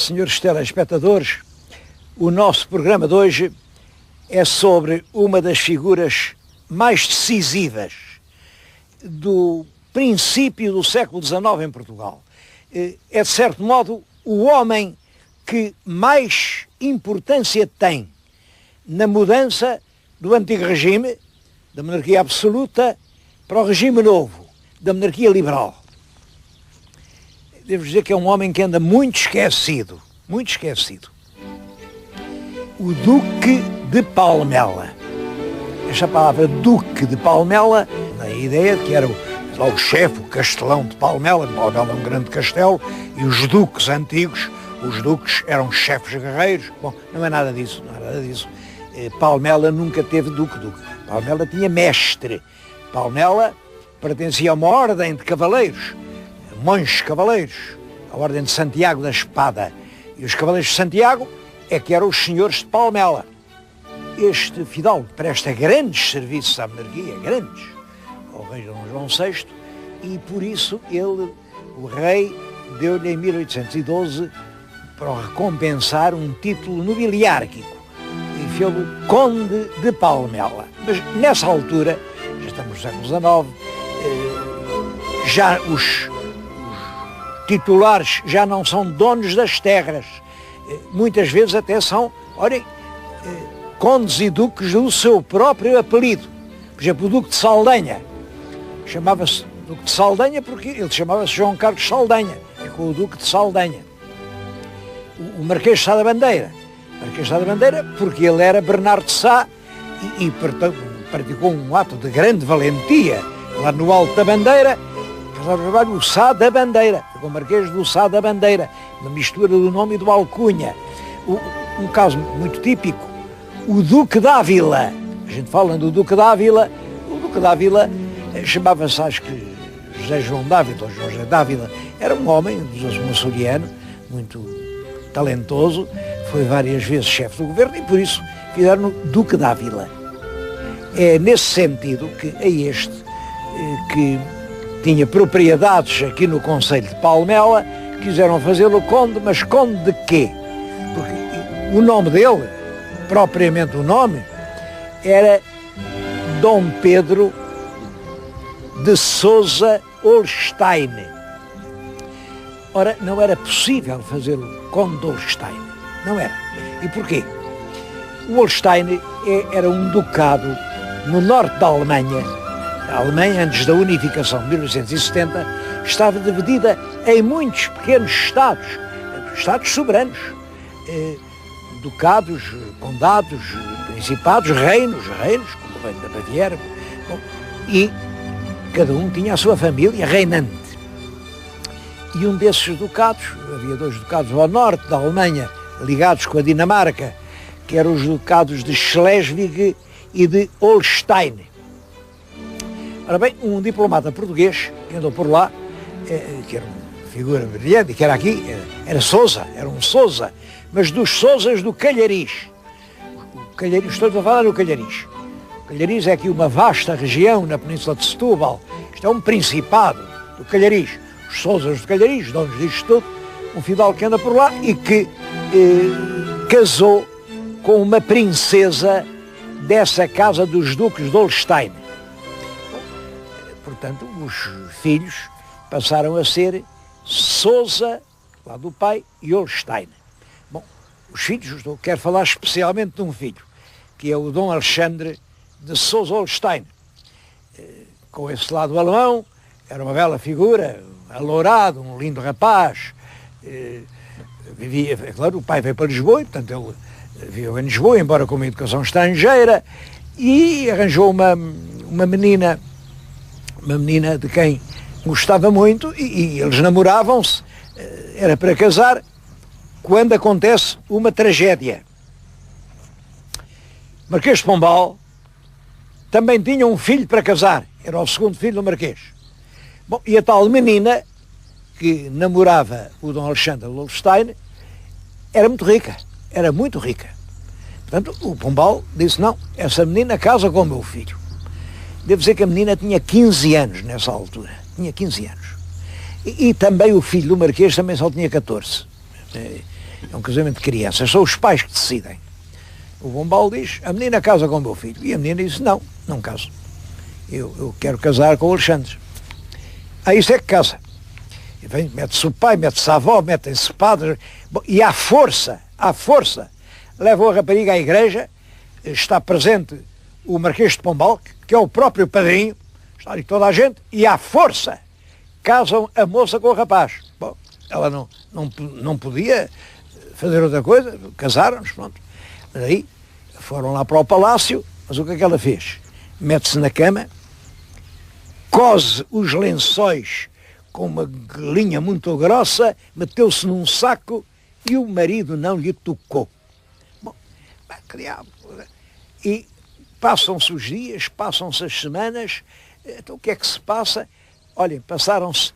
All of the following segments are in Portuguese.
Senhores telespectadores, o nosso programa de hoje é sobre uma das figuras mais decisivas do princípio do século XIX em Portugal. É, de certo modo, o homem que mais importância tem na mudança do antigo regime, da monarquia absoluta, para o regime novo, da monarquia liberal. Devo dizer que é um homem que anda muito esquecido. O Duque de Palmela. Esta palavra Duque de Palmela, a ideia de que era o chefe, o castelão de Palmela. Palmela é um grande castelo, e os duques antigos, os duques eram chefes guerreiros. Bom, não é nada disso. Palmela nunca teve duque. Palmela tinha mestre. Palmela pertencia a uma ordem de cavaleiros, monges cavaleiros, a ordem de Santiago da Espada. E os cavaleiros de Santiago é que eram os senhores de Palmela. Este fidalgo presta grandes serviços à monarquia, grandes, ao rei Dom João VI, e por isso o rei, deu-lhe em 1812, para o recompensar, um título nobiliárquico, e fê-lo Conde de Palmela. Mas nessa altura, já estamos no século XIX, já os titulares já não são donos das terras, muitas vezes até são, olhem, condes e duques do seu próprio apelido. Por exemplo, o Duque de Saldanha chamava-se Duque de Saldanha porque ele chamava-se João Carlos Saldanha, ficou o Duque de Saldanha. O Marquês de Sá da Bandeira, porque ele era Bernardo de Sá e praticou um ato de grande valentia lá no Alto da Bandeira, o Sá da Bandeira, ficou o Marquês do Sá da Bandeira, uma mistura do nome e do alcunha. Um caso muito típico, o Duque d'Ávila. A gente fala do Duque d'Ávila, o Duque d'Ávila chamava-se, acho que José João d'Ávila, ou José d'Ávila, era um homem um açoriano, muito talentoso, foi várias vezes chefe do governo e por isso fizeram-no Duque d'Ávila. É nesse sentido que é este que tinha propriedades aqui no concelho de Palmela, quiseram fazê-lo conde, mas conde de quê? Porque o nome dele, propriamente o nome, era Dom Pedro de Sousa Holstein. Ora, não era possível fazer o conde de Holstein, não era. E porquê? O Holstein era um ducado no norte da Alemanha. A Alemanha, antes da unificação de 1870, estava dividida em muitos pequenos estados soberanos, ducados, condados, principados, reinos, como o reino da Baviera, e cada um tinha a sua família reinante. E um desses ducados, havia dois ducados ao norte da Alemanha, ligados com a Dinamarca, que eram os ducados de Schleswig e de Holstein. Ora bem, um diplomata português que andou por lá, que era uma figura brilhante, que era aqui, era um Sousa, mas dos Sousas do Calhariz. O Calhariz, estou a falar do Calhariz. O Calhariz é aqui uma vasta região na Península de Setúbal. Isto é um principado do Calhariz. Os Sousas do Calhariz, donos disto tudo, um fidalgo que anda por lá e que casou com uma princesa dessa casa dos duques de Holstein. Portanto, os filhos passaram a ser Sousa, lá do pai, e Holstein. Bom, os filhos, quero falar especialmente de um filho, que é o Dom Alexandre de Sousa Holstein. Com esse lado alemão, era uma bela figura, alourado, um lindo rapaz. Vivia, é claro, o pai veio para Lisboa, e, portanto ele viveu em Lisboa, embora com uma educação estrangeira, e arranjou uma menina de quem gostava muito, e eles namoravam-se, era para casar, quando acontece uma tragédia. Marquês de Pombal também tinha um filho para casar, era o segundo filho do Marquês. Bom, e a tal menina que namorava o Dom Alexandre de Holstein era muito rica. Portanto, o Pombal disse, não, essa menina casa com o meu filho. Devo dizer que a menina tinha 15 anos nessa altura, tinha 15 anos. E também o filho do Marquês também só tinha 14. É um casamento de crianças, são os pais que decidem. O Pombal diz, a menina casa com o meu filho. E a menina diz, não, não caso. Eu quero casar com o Alexandre. Isso é que casa. E vem, mete-se o pai, mete-se a avó, metem-se padres. E à força, levam a rapariga à igreja, está presente o Marquês de Pombal, que é o próprio padrinho, está ali toda a gente, e à força casam a moça com o rapaz. Bom, ela não podia fazer outra coisa, casaram-nos, pronto. Mas aí foram lá para o palácio, mas o que é que ela fez? Mete-se na cama, cose os lençóis com uma linha muito grossa, meteu-se num saco e o marido não lhe tocou. Bom, que diabo. E passam-se os dias, passam-se as semanas, então o que é que se passa? Olhem, passaram-se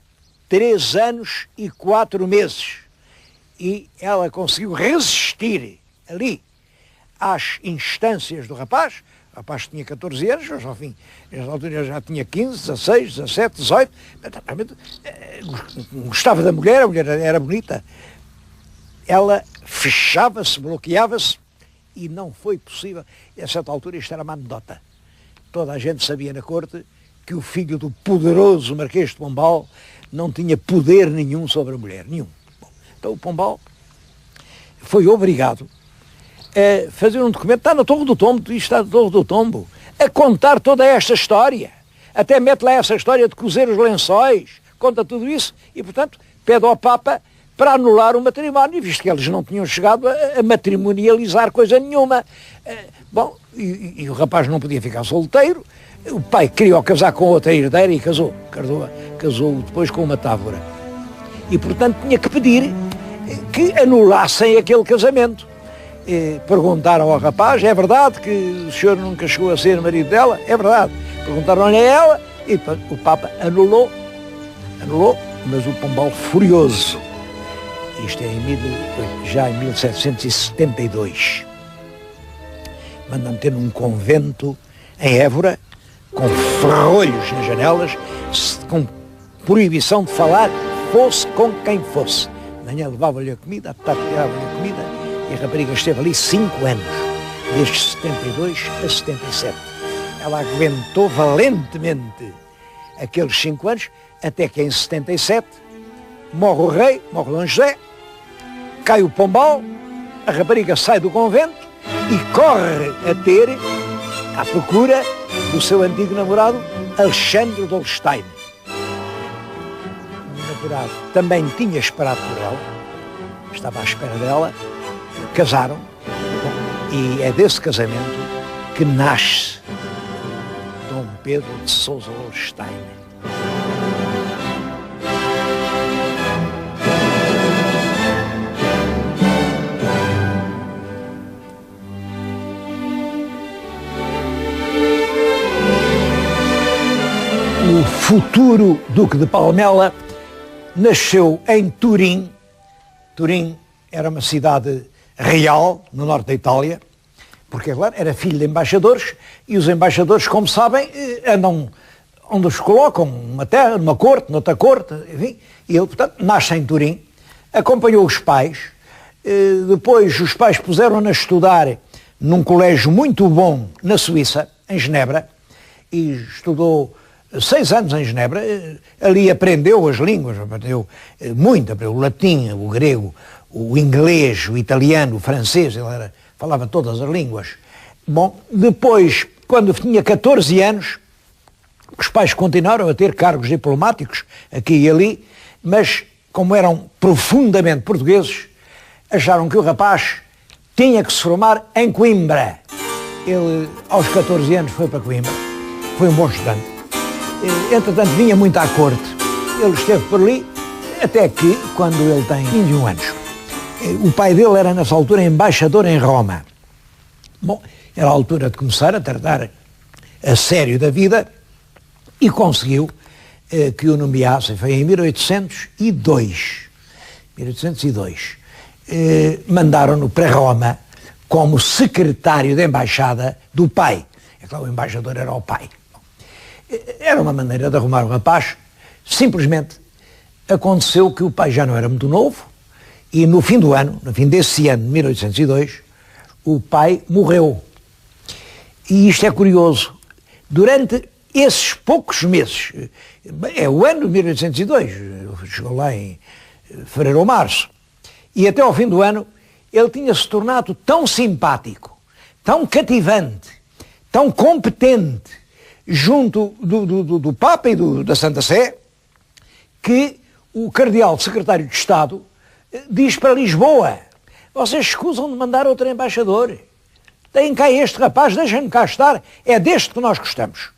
3 anos e 4 meses e ela conseguiu resistir ali às instâncias do rapaz. O rapaz tinha 14 anos, mas ao fim, nessa altura já tinha 15, 16, 17, 18, gostava da mulher, a mulher era bonita. Ela fechava-se, bloqueava-se e não foi possível. E a certa altura isto era uma anedota. Toda a gente sabia na corte que o filho do poderoso Marquês de Pombal não tinha poder nenhum sobre a mulher, nenhum. Bom, então o Pombal foi obrigado a fazer um documento, está na Torre do Tombo, isto está na Torre do Tombo, a contar toda esta história. Até mete lá essa história de cozer os lençóis, conta tudo isso e, portanto, pede ao Papa para anular o matrimónio, visto que eles não tinham chegado a matrimonializar coisa nenhuma. Bom, e o rapaz não podia ficar solteiro, o pai queria casar com outra herdeira e casou depois com uma távora. E, portanto, tinha que pedir que anulassem aquele casamento. Perguntaram ao rapaz, é verdade que o senhor nunca chegou a ser marido dela? É verdade. Perguntaram-lhe a ela e o Papa anulou, mas o Pombal furioso. Isto é já em 1772. Manda meter num convento em Évora, com ferrolhos nas janelas, com proibição de falar, fosse com quem fosse. De manhã levava-lhe a comida, à tarde tirava-lhe a comida, e a rapariga esteve ali 5 anos, desde 72 a 77. Ela aguentou valentemente aqueles 5 anos, até que em 77 morre o rei, morre Dom José, cai o Pombal, a rapariga sai do convento e corre à procura do seu antigo namorado, Alexandre de Holstein. O namorado também tinha esperado por ela, estava à espera dela, casaram, e é desse casamento que nasce Dom Pedro de Sousa Holstein. O futuro Duque de Palmela nasceu em Turim. Turim era uma cidade real, no norte da Itália, porque, claro, era filho de embaixadores, e os embaixadores, como sabem, andam onde os colocam, numa terra, numa corte, noutra corte, enfim, e ele, portanto, nasce em Turim, acompanhou os pais, depois os pais puseram-na a estudar num colégio muito bom na Suíça, em Genebra, e estudou 6 anos em Genebra, ali aprendeu as línguas, aprendeu o latim, o grego, o inglês, o italiano, o francês, ele falava todas as línguas. Bom, depois, quando tinha 14 anos, os pais continuaram a ter cargos diplomáticos aqui e ali, mas como eram profundamente portugueses, acharam que o rapaz tinha que se formar em Coimbra. Ele, aos 14 anos, foi para Coimbra, foi um bom estudante. Entretanto, vinha muito à corte. Ele esteve por ali, até que, quando ele tem 21 anos, o pai dele era, nessa altura, embaixador em Roma. Bom, era a altura de começar a tratar a sério da vida e conseguiu que o nomeassem. Foi em 1802. Mandaram-no para Roma como secretário da embaixada do pai. É claro, o embaixador era o pai. Era uma maneira de arrumar o rapaz. Simplesmente aconteceu que o pai já não era muito novo E no fim do ano, no fim desse ano, de 1802, o pai morreu. E isto é curioso. Durante esses poucos meses, é o ano de 1802, chegou lá em fevereiro ou março, e até ao fim do ano, ele tinha-se tornado tão simpático, tão cativante, tão competente, junto do Papa e da Santa Sé, que o cardeal secretário de Estado diz para Lisboa: vocês escusam de mandar outro embaixador, têm cá este rapaz, deixem-no cá estar, é deste que nós gostamos.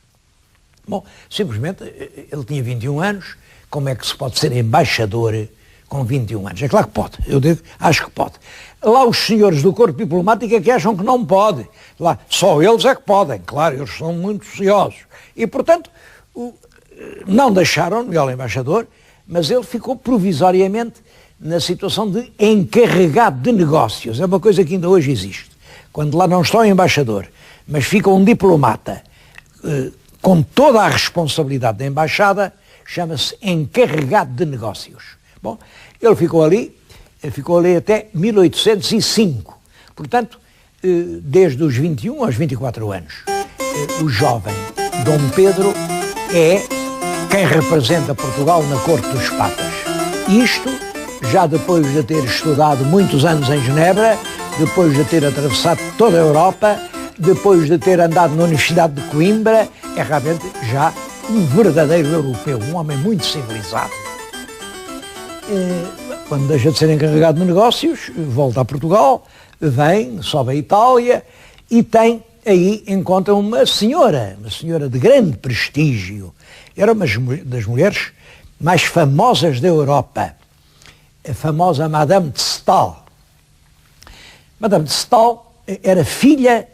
Bom, simplesmente, ele tinha 21 anos, como é que se pode ser embaixador com 21 anos? É claro que pode, eu digo, acho que pode. Lá os senhores do corpo diplomático é que acham que não pode, lá só eles é que podem, claro, eles são muito ciosos. E, portanto, não deixaram nomeá-lo embaixador, mas ele ficou provisoriamente na situação de encarregado de negócios. É uma coisa que ainda hoje existe. Quando lá não está o embaixador, mas fica um diplomata com toda a responsabilidade da embaixada, chama-se encarregado de negócios. Bom, ele ficou ali até 1805. Portanto, desde os 21 aos 24 anos. O jovem Dom Pedro é quem representa Portugal na corte dos papas. Isto já depois de ter estudado muitos anos em Genebra, depois de ter atravessado toda a Europa, depois de ter andado na Universidade de Coimbra, é realmente já um verdadeiro europeu, um homem muito civilizado. Quando deixa de ser encarregado de negócios, volta a Portugal, vem, sobe a Itália e encontra uma senhora de grande prestígio. Era uma das mulheres mais famosas da Europa, a famosa Madame de Staël. Madame de Staël era filha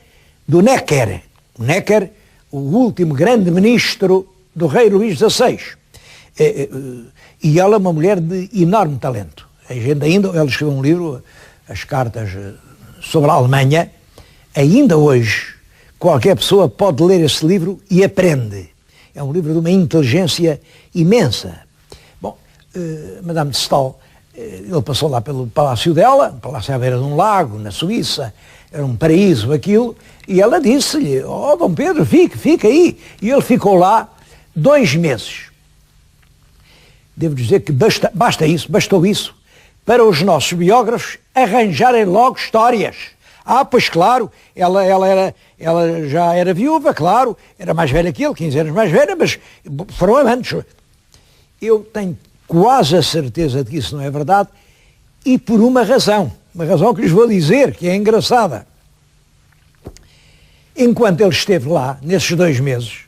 do Necker. O Necker, o último grande ministro do rei Luís XVI. E ela é uma mulher de enorme talento. Ela escreveu um livro, As Cartas sobre a Alemanha. Ainda hoje, qualquer pessoa pode ler esse livro e aprende. É um livro de uma inteligência imensa. Bom, Madame de Staël, ele passou lá pelo palácio dela, um palácio à beira de um lago, na Suíça, era um paraíso aquilo, e ela disse-lhe: "Oh, Dom Pedro, fica aí." E ele ficou lá 2 meses. Devo dizer que bastou isso, para os nossos biógrafos arranjarem logo histórias. Pois claro, ela já era viúva, claro, era mais velha que ele, 15 anos mais velha, mas foram amantes. Eu tenho quase a certeza de que isso não é verdade, e por uma razão que lhes vou dizer, que é engraçada. Enquanto ele esteve lá, nesses 2 meses,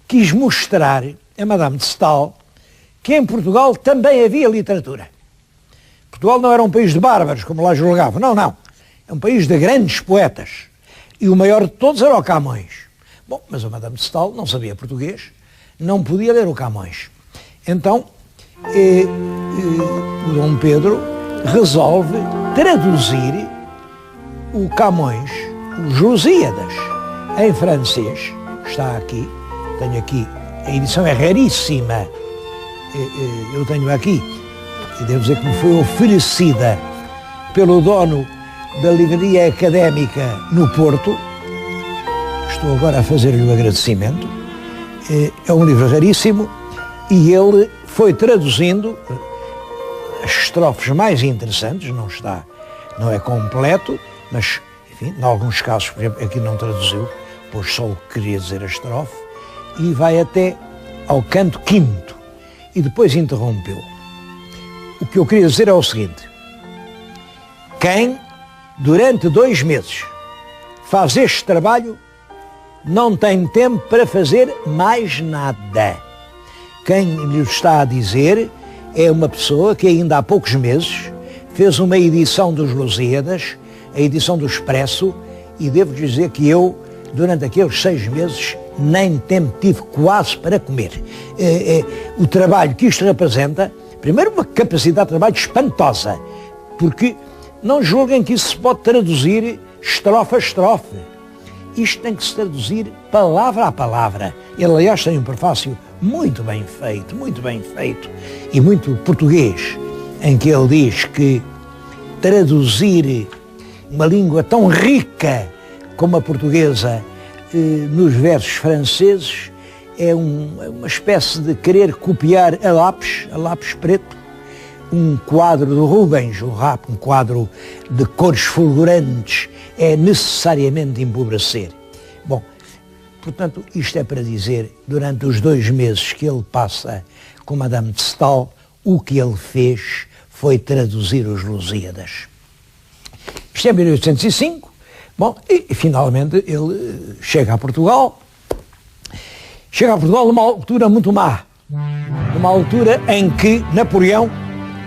quis mostrar a Madame de Staël que em Portugal também havia literatura. Portugal não era um país de bárbaros, como lá julgavam, não. É um país de grandes poetas. E o maior de todos era o Camões. Bom, mas a Madame de Staël não sabia português, não podia ler o Camões. Então, o Dom Pedro resolve traduzir o Camões, os Lusíadas, em francês. Está aqui, tenho aqui, a edição é raríssima. Eu tenho aqui, e devo dizer que me foi oferecida pelo dono da Livraria Académica no Porto. Estou agora a fazer-lhe o agradecimento. É um livro raríssimo e ele foi traduzindo as estrofes mais interessantes, não é completo, mas, enfim, em alguns casos, por exemplo, aqui não traduziu, pois só o que queria dizer a estrofe, e vai até ao canto 5º, e depois interrompeu. O que eu queria dizer é o seguinte: quem, durante 2 meses, faz este trabalho, não tem tempo para fazer mais nada. Quem lhe está a dizer é uma pessoa que ainda há poucos meses fez uma edição dos Lusíadas, a edição do Expresso, e devo dizer que eu, durante aqueles 6 meses, nem tempo tive quase para comer. O trabalho que isto representa, primeiro, uma capacidade de trabalho espantosa, porque não julguem que isso se pode traduzir estrofe a estrofe. Isto tem que se traduzir palavra a palavra. Ele, aliás, tem um prefácio muito bem feito, e muito português, em que ele diz que traduzir uma língua tão rica como a portuguesa nos versos franceses é uma espécie de querer copiar a lápis preto, um quadro de Rubens, um quadro de cores fulgurantes, é necessariamente empobrecer. Bom, portanto, isto é para dizer, durante os 2 meses que ele passa com Madame de Staël, o que ele fez foi traduzir os Lusíadas. Isto é 1805, bom, e finalmente ele chega a Portugal numa altura muito má, numa altura em que Napoleão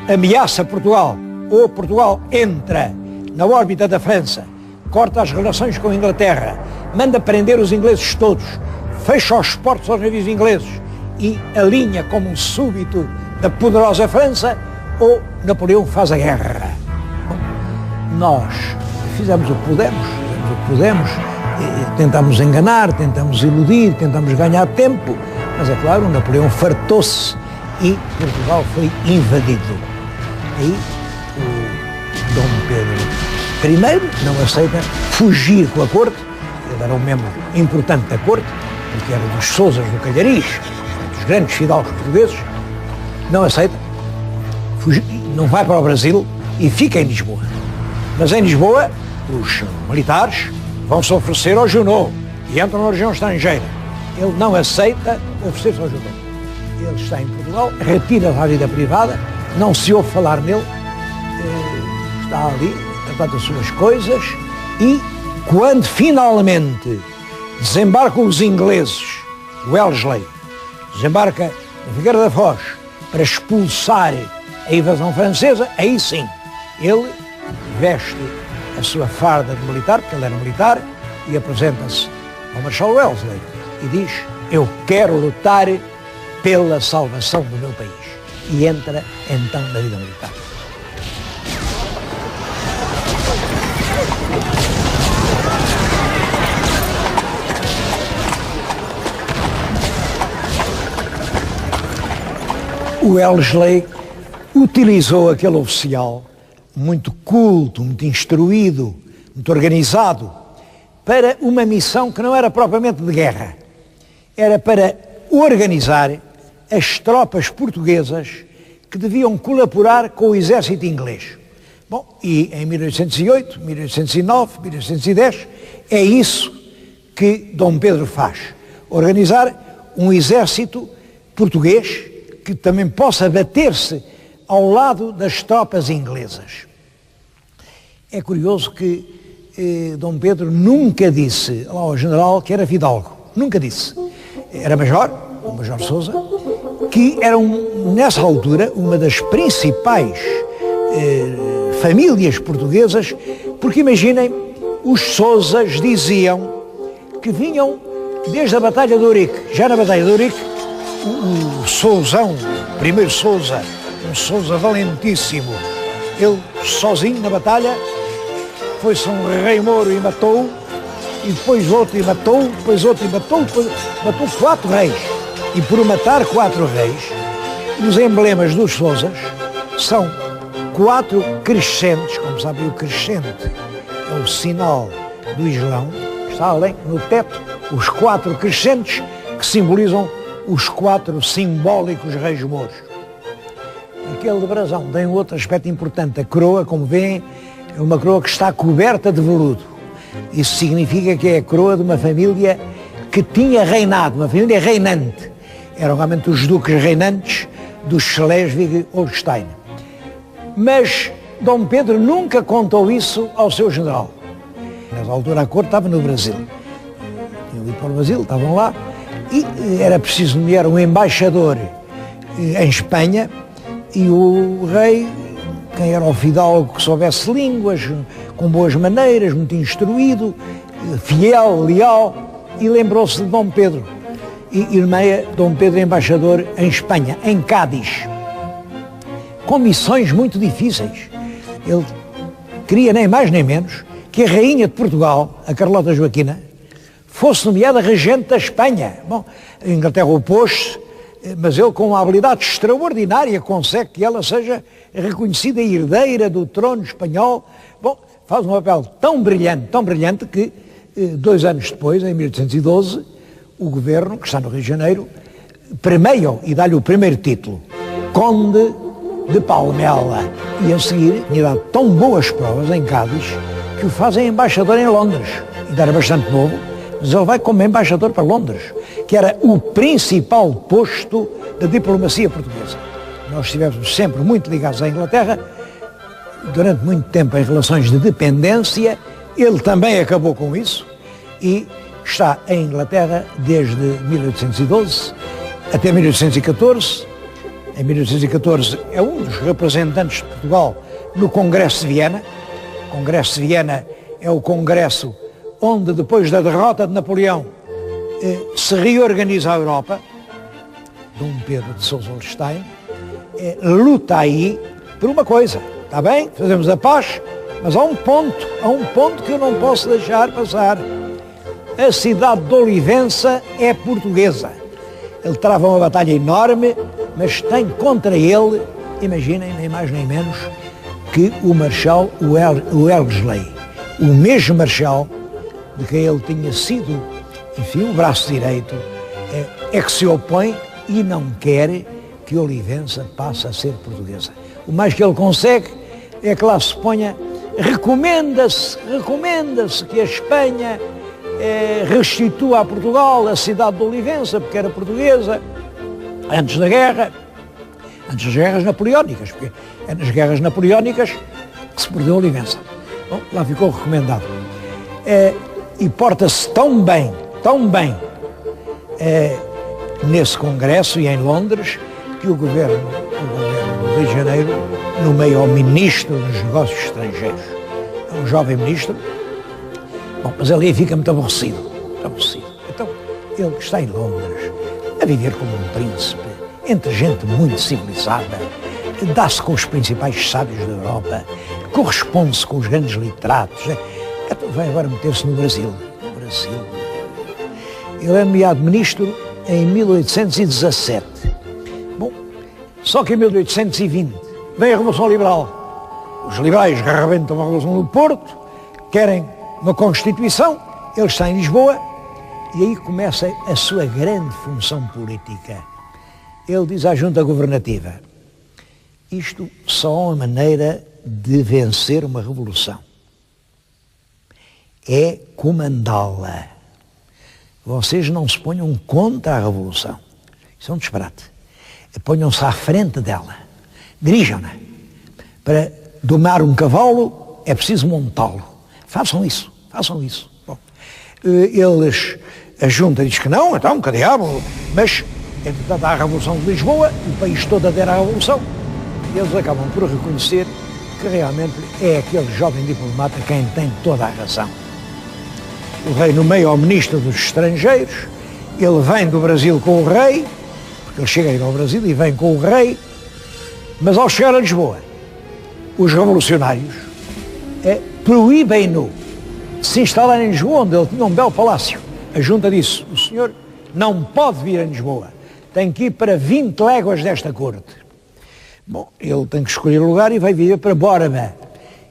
ameaça Portugal, ou Portugal entra na órbita da França, corta as relações com a Inglaterra, manda prender os ingleses todos, fecha os portos aos navios ingleses e alinha como um súbito da poderosa França, ou Napoleão faz a guerra. Bom, nós fizemos o que pudemos, tentamos enganar, tentamos iludir, tentamos ganhar tempo, mas é claro, Napoleão fartou-se e Portugal foi invadido. Aí o Dom Pedro I não aceita fugir com a corte, ele era um membro importante da corte, porque era dos Sousas do Calhariz, dos grandes fidalgos portugueses, não aceita, fugir, não vai para o Brasil e fica em Lisboa. Mas em Lisboa, os militares vão se oferecer ao Junot e entram na região estrangeira. Ele não aceita oferecer-se ao Junot. Ele está em Portugal, retira-se à vida privada, não se ouve falar nele, está ali, tratando as suas coisas, e quando finalmente desembarcam os ingleses, Wellesley desembarca na Figueira da Foz para expulsar a invasão francesa, aí sim, ele veste a sua farda de militar, porque ele era militar, e apresenta-se ao Marshal Wellesley e diz: eu quero lutar pela salvação do meu país. E entra então na vida militar. O Wellesley utilizou aquele oficial muito culto, muito instruído, muito organizado, para uma missão que não era propriamente de guerra. Era para organizar as tropas portuguesas que deviam colaborar com o exército inglês. Bom, e em 1808, 1809, 1810, é isso que Dom Pedro faz. Organizar um exército português que também possa bater-se ao lado das tropas inglesas. É curioso que Dom Pedro nunca disse lá ao general que era fidalgo. Nunca disse. Era major, o Major Sousa, que era, nessa altura, uma das principais famílias portuguesas, porque imaginem, os Sousas diziam que vinham desde a Batalha de Ourique. Já na Batalha de Ourique, o Sousão, o primeiro Sousa, um Sousa valentíssimo, ele sozinho na batalha, foi-se um rei mouro e matou, e depois outro e matou, depois outro e matou, depois matou 4 reis. E por matar 4 reis, os emblemas dos Sousas são 4 crescentes, como sabem, o crescente é o sinal do Islão, está além, no teto, os 4 crescentes que simbolizam os 4 simbólicos reis mouros. Aquele de brasão tem outro aspecto importante, a coroa, como veem, é uma coroa que está coberta de veludo. Isso significa que é a coroa de uma família que tinha reinado, uma família reinante. Eram realmente os duques reinantes do Schleswig-Holstein. Mas Dom Pedro nunca contou isso ao seu general. Nessa altura a corte estava no Brasil. Tinham ido para o Brasil, estavam lá, e era preciso nomear um embaixador em Espanha, e o rei, quem era o fidalgo que soubesse línguas, com boas maneiras, muito instruído, fiel, leal, e lembrou-se de Dom Pedro. E nomeia Dom Pedro embaixador em Espanha, em Cádiz, com missões muito difíceis. Ele queria nem mais nem menos que a rainha de Portugal, a Carlota Joaquina, fosse nomeada regente da Espanha. Bom, a Inglaterra opôs-se, mas ele, com uma habilidade extraordinária, consegue que ela seja reconhecida herdeira do trono espanhol. Bom, faz um papel tão brilhante que 2 anos depois, em 1812, o governo, que está no Rio de Janeiro, premia-o e dá-lhe o primeiro título, Conde de Palmela. E a seguir, tinha dado tão boas provas em Cádiz que o fazem embaixador em Londres. Ainda era bastante novo, mas ele vai como embaixador para Londres, que era o principal posto da diplomacia portuguesa. Nós estivemos sempre muito ligados à Inglaterra, durante muito tempo em relações de dependência. Ele também acabou com isso e está em Inglaterra desde 1812 até 1814. Em 1814 é um dos representantes de Portugal no Congresso de Viena. O Congresso de Viena é o congresso onde, depois da derrota de Napoleão, se reorganiza a Europa. Dom Pedro de Sousa-Holstein luta aí por uma coisa. Está bem? Fazemos a paz, mas há um ponto que eu não posso deixar passar. A cidade de Olivença é portuguesa. Ele trava uma batalha enorme, mas tem contra ele, imaginem, nem mais nem menos, que o Marechal Wellesley, o mesmo Marechal de quem ele tinha sido, enfim, o braço direito, é que se opõe e não quer que Olivença passe a ser portuguesa. O mais que ele consegue é que lá se ponha, recomenda-se que a Espanha restitua a Portugal a cidade de Olivença, porque era portuguesa, antes das guerras napoleónicas, porque é nas guerras napoleónicas que se perdeu Olivença. Bom, lá ficou recomendado. E porta-se tão bem, nesse congresso e em Londres, que o governo do Rio de Janeiro nomeia o ministro dos Negócios Estrangeiros. É um jovem ministro. Bom, mas ali fica muito aborrecido. Então, ele que está em Londres, a viver como um príncipe, entre gente muito civilizada, dá-se com os principais sábios da Europa, corresponde-se com os grandes literatos. Então vai agora meter-se no Brasil. Ele é nomeado ministro em 1817. Bom, só que em 1820 vem a Revolução Liberal. Os liberais arrebentam a Revolução do Porto, querem uma Constituição, ele está em Lisboa e aí começa a sua grande função política. Ele diz à Junta Governativa: isto só é uma maneira de vencer uma revolução. É comandá-la. Vocês não se ponham contra a revolução. Isso é um disparate. Ponham-se à frente dela. Dirijam-na. Para domar um cavalo é preciso montá-lo. Façam isso. Bom, a Junta diz que não, então, que diabo? Mas, entretanto, há a Revolução de Lisboa, o país todo adera à Revolução, e eles acabam por reconhecer que realmente é aquele jovem diplomata quem tem toda a razão. O rei nomeia o ministro dos Estrangeiros, ele vem do Brasil com o rei, porque ele chega a ir ao Brasil e vem com o rei, mas ao chegar a Lisboa, os revolucionários proíbem-no de se instalar em Lisboa, onde ele tinha um belo palácio. A Junta disse: o senhor não pode vir a Lisboa, tem que ir para 20 léguas desta corte. Bom, ele tem que escolher o lugar e vai viver para Borba.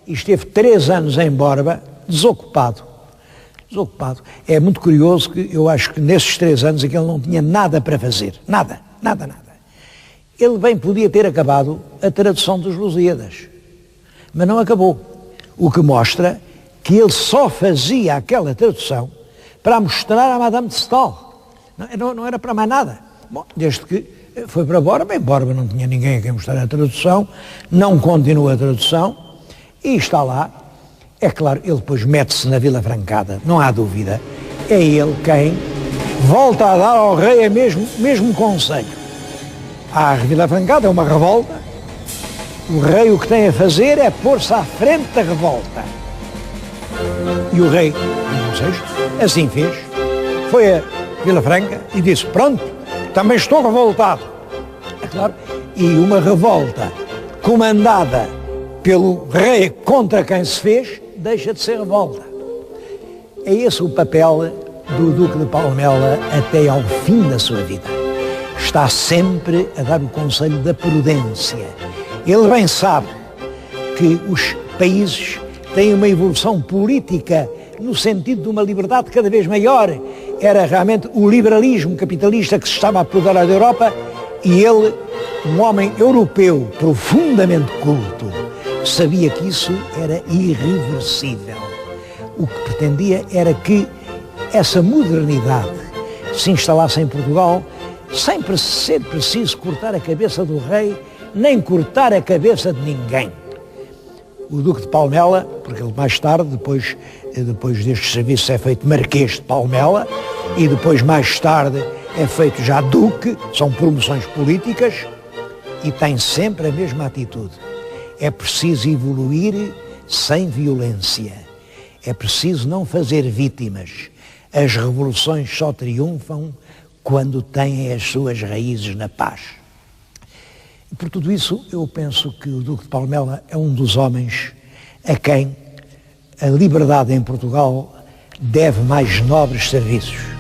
E esteve 3 anos em Borba, desocupado. É muito curioso que eu acho que nesses 3 anos aquele não tinha nada para fazer. Nada. Ele bem podia ter acabado a tradução dos Lusíadas, mas não acabou. O que mostra que ele só fazia aquela tradução para mostrar à Madame de Staël. Não era para mais nada. Bom, desde que foi para Borba, em Borba não tinha ninguém a quem mostrar a tradução, não continua a tradução e está lá. É claro, ele depois mete-se na Vila Francada, não há dúvida. É ele quem volta a dar ao rei o mesmo conselho. A Vila Francada é uma revolta. O rei o que tem a fazer é pôr-se à frente da revolta. E o rei, não sei, assim fez. Foi a Vila Franca e disse: pronto, também estou revoltado. É claro, e uma revolta comandada pelo rei contra quem se fez, deixa de ser revolta. É esse o papel do Duque de Palmela até ao fim da sua vida. está sempre a dar o conselho da prudência. Ele bem sabe que os países têm uma evolução política no sentido de uma liberdade cada vez maior. Era realmente o liberalismo capitalista que se estava a apoderar da Europa e ele, um homem europeu profundamente culto, sabia que isso era irreversível. O que pretendia era que essa modernidade se instalasse em Portugal sem ser preciso cortar a cabeça do rei, nem cortar a cabeça de ninguém. O Duque de Palmela, porque ele mais tarde, depois destes serviços, é feito Marquês de Palmela, e depois mais tarde é feito já Duque, são promoções políticas, e tem sempre a mesma atitude. É preciso evoluir sem violência. É preciso não fazer vítimas. As revoluções só triunfam quando têm as suas raízes na paz. E por tudo isso, eu penso que o Duque de Palmela é um dos homens a quem a liberdade em Portugal deve mais nobres serviços.